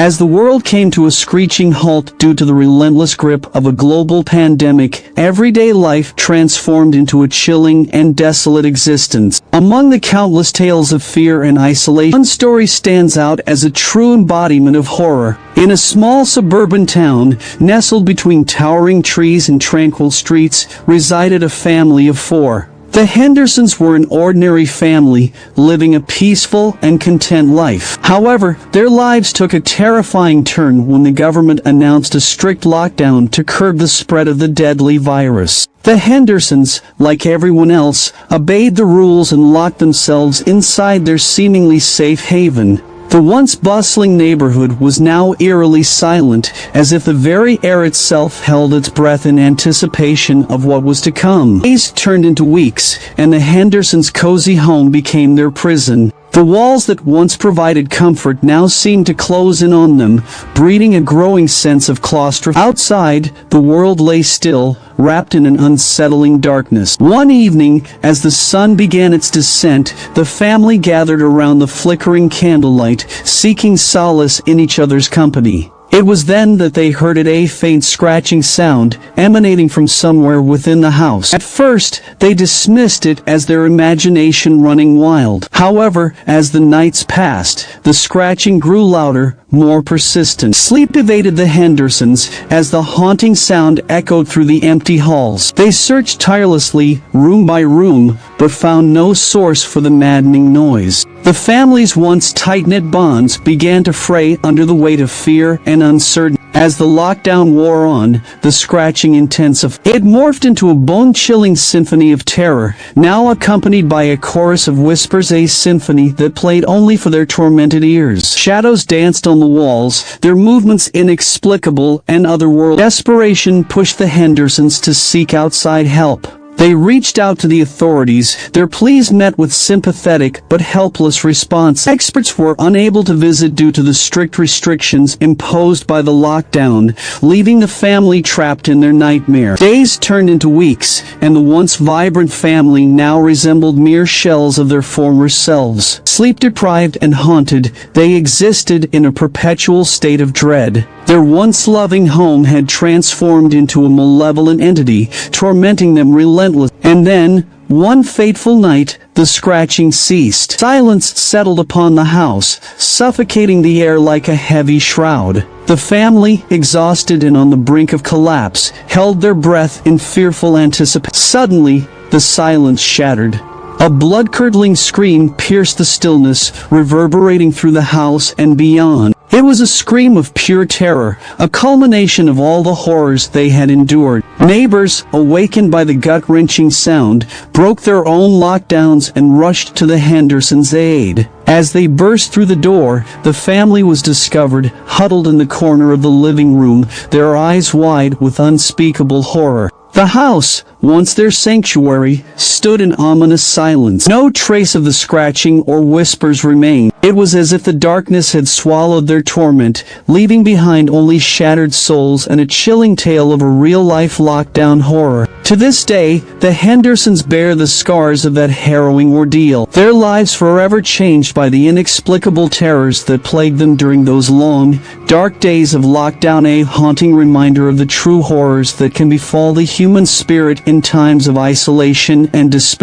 As the world came to a screeching halt due to the relentless grip of a global pandemic, everyday life transformed into a chilling and desolate existence. Among the countless tales of fear and isolation, one story stands out as a true embodiment of horror. In a small suburban town, nestled between towering trees and tranquil streets, resided a family of four. The Hendersons were an ordinary family, living a peaceful and content life. However, their lives took a terrifying turn when the government announced a strict lockdown to curb the spread of the deadly virus. The Hendersons, like everyone else, obeyed the rules and locked themselves inside their seemingly safe haven. The once bustling neighborhood was now eerily silent, as if the very air itself held its breath in anticipation of what was to come. Days turned into weeks, and the Hendersons' cozy home became their prison. The walls that once provided comfort now seemed to close in on them, breeding a growing sense of claustrophobia. Outside, the world lay still, wrapped in an unsettling darkness. One evening, as the sun began its descent, the family gathered around the flickering candlelight, seeking solace in each other's company. It was then that they heard a faint scratching sound emanating from somewhere within the house. At first, they dismissed it as their imagination running wild. However, as the nights passed, the scratching grew louder, more persistent. Sleep evaded the Hendersons as the haunting sound echoed through the empty halls. They searched tirelessly, room by room, but found no source for the maddening noise. The family's once tight-knit bonds began to fray under the weight of fear and uncertainty. As the lockdown wore on, the scratching intensified. It morphed into a bone-chilling symphony of terror, now accompanied by a chorus of whispers, a symphony that played only for their tormented ears. Shadows danced on the walls, their movements inexplicable and otherworldly. Desperation pushed the Hendersons to seek outside help. They reached out to the authorities, their pleas met with sympathetic but helpless response. Experts were unable to visit due to the strict restrictions imposed by the lockdown, leaving the family trapped in their nightmare. Days turned into weeks, and the once vibrant family now resembled mere shells of their former selves. Sleep-deprived and haunted, they existed in a perpetual state of dread. Their once loving home had transformed into a malevolent entity, tormenting them relentlessly. And then, one fateful night, the scratching ceased. Silence settled upon the house, suffocating the air like a heavy shroud. The family, exhausted and on the brink of collapse, held their breath in fearful anticipation. Suddenly, the silence shattered. A blood-curdling scream pierced the stillness, reverberating through the house and beyond. It was a scream of pure terror, a culmination of all the horrors they had endured. Neighbors, awakened by the gut-wrenching sound, broke their own lockdowns and rushed to the Hendersons' aid. As they burst through the door, the family was discovered, huddled in the corner of the living room, their eyes wide with unspeakable horror. The house, once their sanctuary, stood in ominous silence. No trace of the scratching or whispers remained. It was as if the darkness had swallowed their torment, leaving behind only shattered souls and a chilling tale of a real-life lockdown horror. To this day, the Hendersons bear the scars of that harrowing ordeal, their lives forever changed by the inexplicable terrors that plagued them during those long, dark days of lockdown, a haunting reminder of the true horrors that can befall the human spirit in times of isolation and despair.